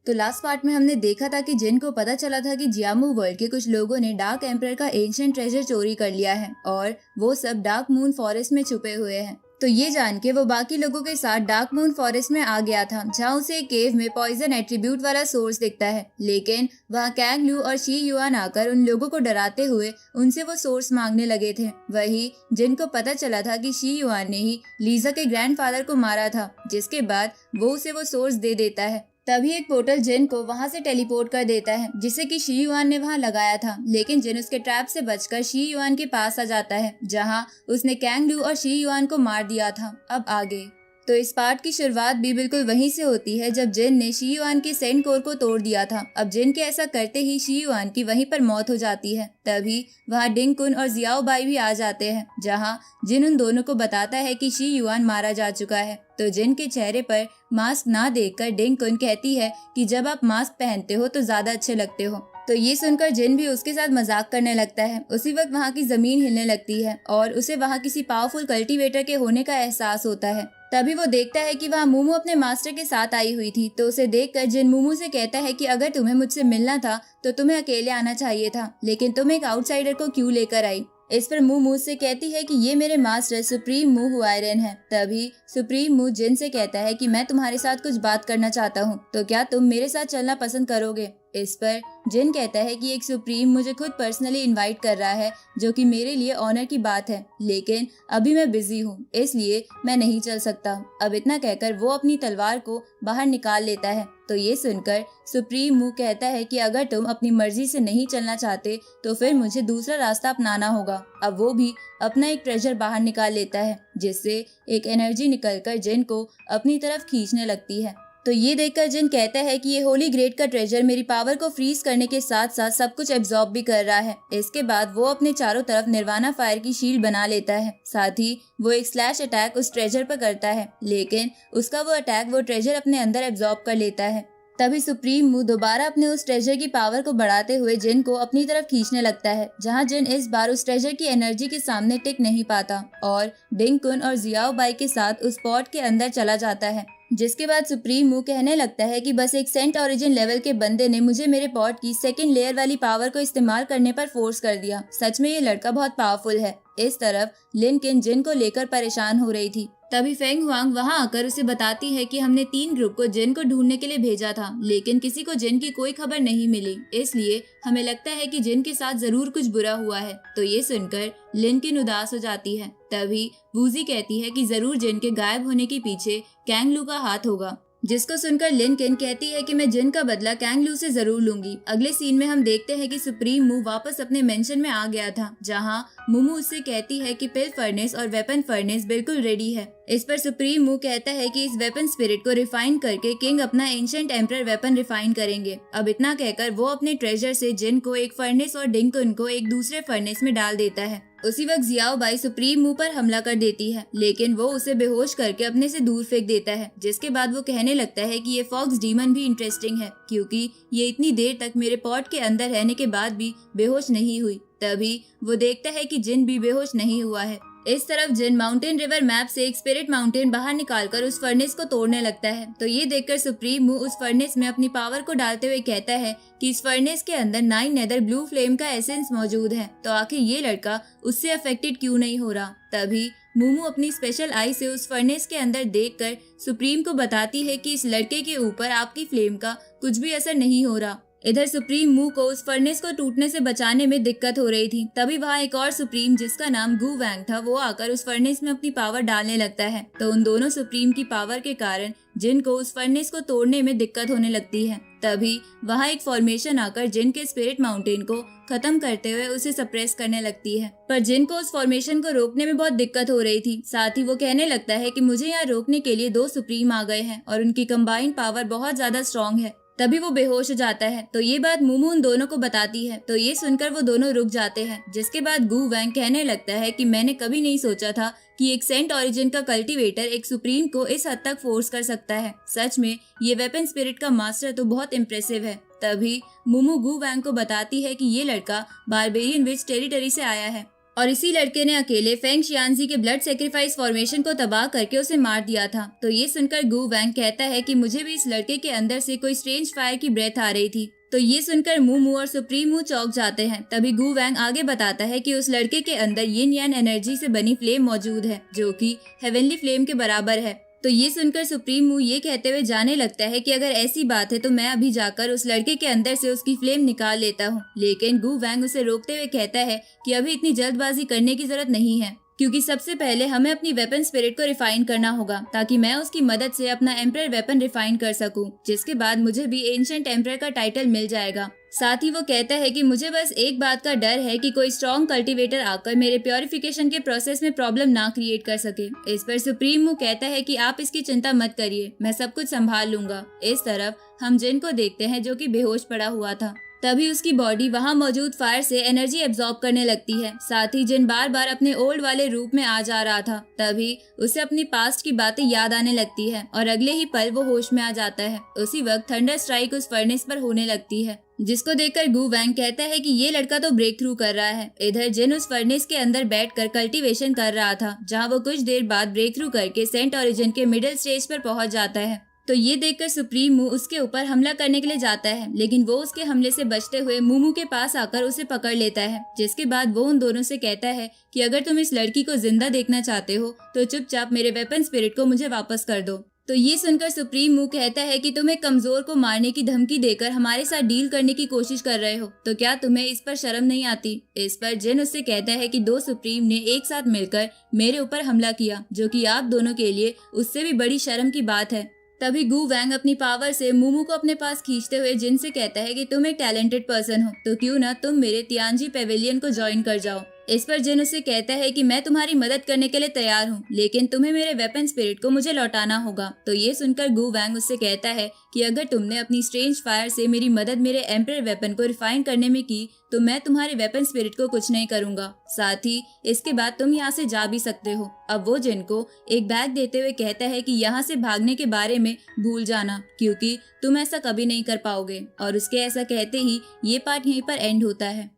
तो last part में हमने देखा था कि जिन को पता चला था कि जियामू वर्ल्ड के कुछ लोगों ने डार्क एम्परर का एंशिएंट ट्रेजर चोरी कर लिया है और वो सब डार्क मून फॉरेस्ट में छुपे हुए हैं। तो ये जान के वो बाकी लोगों के साथ डार्क मून फॉरेस्ट में आ गया था, जहाँ उसे एक केव में पॉइजन एट्रीब्यूट वाला सोर्स दिखता है। लेकिन वहाँ कैंग लू और शी युआन आकर उन लोगों को डराते हुए उनसे वो सोर्स मांगने लगे थे। वही जिनको पता चला था कि शी युआन ने ही लीजा के ग्रैंडफादर को मारा था, जिसके बाद वो उसे वो सोर्स दे देता है। तभी एक पोर्टल जिन को वहां से टेलीपोर्ट कर देता है, जिसे कि शी युआन ने वहां लगाया था। लेकिन जिन उसके ट्रैप से बचकर शी युआन के पास आ जाता है, जहां उसने कैंग लू और शी युआन को मार दिया था। अब आगे तो इस पार्ट की शुरुआत भी बिल्कुल वहीं से होती है, जब जिन ने शी युआन के सेंट कोर को तोड़ दिया था। अब जिन के ऐसा करते ही शी युआन की वहीं पर मौत हो जाती है। तभी वहाँ डिंग कुन और जियाओ बाई भी आ जाते हैं, जहाँ जिन उन दोनों को बताता है कि शी युआन मारा जा चुका है। तो जिन के चेहरे पर मास्क ना देखकर डिंग कुन कहती है कि जब आप मास्क पहनते हो तो ज्यादा अच्छे लगते हो। तो ये सुनकर जिन भी उसके साथ मजाक करने लगता है। उसी वक्त वहाँ की जमीन हिलने लगती है और उसे वहाँ किसी पावरफुल कल्टीवेटर के होने का एहसास होता है। तभी वो देखता है कि वहाँ मूमू अपने मास्टर के साथ आई हुई थी। तो उसे देखकर जिन मूमू से कहता है कि अगर तुम्हें मुझसे मिलना था तो तुम्हें अकेले आना चाहिए था, लेकिन तुम एक आउटसाइडर को क्यों लेकर आई। इस पर मूमू से कहती है कि ये मेरे मास्टर सुप्रीम मू हुआयरन है। तभी सुप्रीम मू जिन से कहता है कि मैं तुम्हारे साथ कुछ बात करना चाहता हूँ, तो क्या तुम मेरे साथ चलना पसंद करोगे। इस पर जिन कहता है कि एक सुप्रीम मुझे खुद पर्सनली इनवाइट कर रहा है, जो कि मेरे लिए ऑनर की बात है, लेकिन अभी मैं बिजी हूँ इसलिए मैं नहीं चल सकता। अब इतना कहकर वो अपनी तलवार को बाहर निकाल लेता है। तो ये सुनकर सुप्रीम मू कहता है कि अगर तुम अपनी मर्जी से नहीं चलना चाहते तो फिर मुझे दूसरा रास्ता अपनाना होगा। अब वो भी अपना एक ट्रेजर बाहर निकाल लेता है, जिससे एक एनर्जी निकलकर जिन को अपनी तरफ खींचने लगती है। तो ये देखकर जिन कहता है कि ये होली ग्रेड का ट्रेजर मेरी पावर को फ्रीज करने के साथ साथ सब कुछ एब्जॉर्ब भी कर रहा है। इसके बाद वो अपने चारों तरफ निर्वाणा फायर की शील्ड बना लेता है। साथ ही वो एक स्लैश अटैक उस ट्रेजर पर करता है, लेकिन उसका वो अटैक वो ट्रेजर अपने अंदर एब्जॉर्ब कर लेता है। तभी सुप्रीम मू दोबारा अपने उस ट्रेजर की पावर को बढ़ाते हुए जिन को अपनी तरफ खींचने लगता है, जहां जिन इस बार उस ट्रेजर की एनर्जी के सामने टिक नहीं पाता और डिंग कुन और जियाओ बाई के साथ उस पॉट के अंदर चला जाता है। जिसके बाद सुप्रीम मू कहने लगता है कि बस एक सेंट ओरिजिन लेवल के बंदे ने मुझे मेरे पॉट की सेकंड लेयर वाली पावर को इस्तेमाल करने पर फोर्स कर दिया। सच में ये लड़का बहुत पावरफुल है। इस तरफ लिन किन जिन को लेकर परेशान हो रही थी। तभी फेंग हुआंग वहां आकर उसे बताती है कि हमने 3 ग्रुप को जिन को ढूंढने के लिए भेजा था, लेकिन किसी को जिन की कोई खबर नहीं मिली, इसलिए हमें लगता है कि जिन के साथ जरूर कुछ बुरा हुआ है। तो ये सुनकर लिन किन उदास हो जाती है। तभी वूजी कहती है कि जरूर जिन के गायब होने के पीछे कैंग लू का हाथ होगा, जिसको सुनकर लिन किन कहती है कि मैं जिन का बदला कैंग लू से जरूर लूंगी। अगले सीन में हम देखते हैं कि सुप्रीम मू वापस अपने मेंशन में आ गया था, जहां मुमू उससे कहती है कि पिल फर्नेस और वेपन फर्नेस बिल्कुल रेडी है। इस पर सुप्रीम मू कहता है कि इस वेपन स्पिरिट को रिफाइन करके किंग अपना एंशिएंट एम्परर वेपन रिफाइन करेंगे। अब इतना कहकर वो अपने ट्रेजर से जिन को एक फर्नेस और डिंग कुन को एक दूसरे फर्नेस में डाल देता है। उसी वक्त जियाओ बाई सुप्रीम मू पर हमला कर देती है, लेकिन वो उसे बेहोश करके अपने से दूर फेंक देता है। जिसके बाद वो कहने लगता है कि ये फॉक्स डीमन भी इंटरेस्टिंग है, क्योंकि ये इतनी देर तक मेरे पॉट के अंदर रहने के बाद भी बेहोश नहीं हुई। तभी वो देखता है कि जिन भी बेहोश नहीं हुआ है। इस तरफ जिन माउंटेन रिवर मैप से एक स्पिरिट माउंटेन बाहर निकालकर उस फर्नेस को तोड़ने लगता है। तो ये देखकर सुप्रीम मू उस फर्नेस में अपनी पावर को डालते हुए कहता है कि इस फर्नेस के अंदर 9 नेदर ब्लू फ्लेम का एसेंस मौजूद है, तो आखिर ये लड़का उससे अफेक्टेड क्यों नहीं हो रहा। तभी मूमू अपनी स्पेशल आई से उस फर्नेस के अंदर देखकर सुप्रीम को बताती है कि इस लड़के के ऊपर आपकी फ्लेम का कुछ भी असर नहीं हो रहा। इधर सुप्रीम मू को उस फर्नेस को टूटने से बचाने में दिक्कत हो रही थी। तभी वहाँ एक और सुप्रीम जिसका नाम गू वैंग था, वो आकर उस फर्नेस में अपनी पावर डालने लगता है। तो उन दोनों सुप्रीम की पावर के कारण जिन को उस फर्नेस को तोड़ने में दिक्कत होने लगती है। तभी वहाँ एक फॉर्मेशन आकर जिन के स्पिरिट माउंटेन को खत्म करते हुए उसे सप्रेस करने लगती है। पर जिन को उस फॉर्मेशन को रोकने में बहुत दिक्कत हो रही थी। साथ ही वो कहने लगता है कि मुझे यहाँ रोकने के लिए 2 सुप्रीम आ गए हैं और उनकी कंबाइंड पावर बहुत ज्यादा स्ट्रॉन्ग है। तभी वो बेहोश हो जाता है। तो ये बात मूमू उन दोनों को बताती है। तो ये सुनकर वो दोनों रुक जाते हैं। जिसके बाद गू वैंग कहने लगता है कि मैंने कभी नहीं सोचा था कि एक सेंट ओरिजिन का कल्टीवेटर एक सुप्रीम को इस हद तक फोर्स कर सकता है। सच में ये वेपन स्पिरिट का मास्टर तो बहुत इम्प्रेसिव है। तभी मूमू गू वैंग को बताती है कि ये लड़का बारबेरियन विच टेरिटरी से आया है। और इसी लड़के ने अकेले फेंग शियानजी के ब्लड सेक्रीफाइस फॉर्मेशन को तबाह करके उसे मार दिया था। तो ये सुनकर गु वैंग कहता है कि मुझे भी इस लड़के के अंदर से कोई स्ट्रेंज फायर की ब्रेथ आ रही थी। तो ये सुनकर मूमू और सुप्रीमो चौंक जाते हैं। तभी गु वैंग आगे बताता है कि उस लड़के के अंदर यिन यान एनर्जी से बनी फ्लेम मौजूद है, जो कि हेवनली फ्लेम के बराबर है। तो ये सुनकर सुप्रीमो ये कहते हुए जाने लगता है कि अगर ऐसी बात है तो मैं अभी जाकर उस लड़के के अंदर से उसकी फ्लेम निकाल लेता हूँ। लेकिन गु वैंग उसे रोकते हुए कहता है कि अभी इतनी जल्दबाजी करने की जरूरत नहीं है, क्योंकि सबसे पहले हमें अपनी वेपन स्पिरिट को रिफाइन करना होगा ताकि मैं उसकी मदद से अपना एम्परर वेपन रिफाइन कर सकूं, जिसके बाद मुझे भी एंशिएंट एम्परर का टाइटल मिल जाएगा। साथ ही वो कहता है कि मुझे बस एक बात का डर है कि कोई स्ट्रॉन्ग कल्टीवेटर आकर मेरे प्योरिफिकेशन के प्रोसेस में प्रॉब्लम ना क्रिएट कर सके। इस पर सुप्रीमो कहता है कि आप इसकी चिंता मत करिए, मैं सब कुछ संभाल लूंगा। इस तरफ हम जिन को देखते हैं जो कि बेहोश पड़ा हुआ था। तभी उसकी बॉडी वहां मौजूद फायर से एनर्जी एब्जॉर्ब करने लगती है। साथ ही जिन बार बार अपने ओल्ड वाले रूप में आ जा रहा था, तभी उसे अपनी पास्ट की बातें याद आने लगती है और अगले ही पल वो होश में आ जाता है। उसी वक्त थंडर स्ट्राइक उस फर्नेस पर होने लगती है, जिसको देखकर गु वैंग कहता है कि ये लड़का तो ब्रेक थ्रू कर रहा है। इधर जिन उस फर्नेस के अंदर बैठकर कल्टीवेशन कर रहा था, जहाँ वो कुछ देर बाद ब्रेक थ्रू करके सेंट ओरिजिन के मिडिल स्टेज पर पहुंच जाता है। तो ये देखकर सुप्रीमो उसके ऊपर हमला करने के लिए जाता है, लेकिन वो उसके हमले से बचते हुए मूमू के पास आकर उसे पकड़ लेता है। जिसके बाद वो उन दोनों से कहता है कि अगर तुम इस लड़की को जिंदा देखना चाहते हो तो चुपचाप मेरे वेपन स्पिरिट को मुझे वापस कर दो। तो ये सुनकर सुप्रीमो कहता है कि तुम एक कमजोर को मारने की धमकी देकर हमारे साथ डील करने की कोशिश कर रहे हो, तो क्या तुम्हें इस पर शर्म नहीं आती। इस पर जिन उससे कहता है कि दो सुप्रीम ने एक साथ मिलकर मेरे ऊपर हमला किया, जो कि आप दोनों के लिए उससे भी बड़ी शर्म की बात है। तभी गु वैंग अपनी पावर से मूमू को अपने पास खींचते हुए जिन से कहता है कि तुम एक टैलेंटेड पर्सन हो, तो क्यों ना तुम मेरे तियानजी पेविलियन को ज्वाइन कर जाओ। इस पर जिन उसे कहता है कि मैं तुम्हारी मदद करने के लिए तैयार हूँ, लेकिन तुम्हें मेरे वेपन स्पिरिट को मुझे लौटाना होगा। तो ये सुनकर गु वैंग उससे कहता है कि अगर तुमने अपनी स्ट्रेंज फायर से मेरी मदद मेरे एम्परर वेपन को रिफाइन करने में की, तो मैं तुम्हारे वेपन स्पिरिट को कुछ नहीं करूंगा। साथ ही इसके बाद तुम यहाँ से जा भी सकते हो। अब वो जिन को एक बैग देते हुए कहता है कि यहाँ से भागने के बारे में भूल जाना, क्योंकि तुम ऐसा कभी नहीं कर पाओगे। और उसके ऐसा कहते ही ये पार्ट यहीं पर एंड होता है।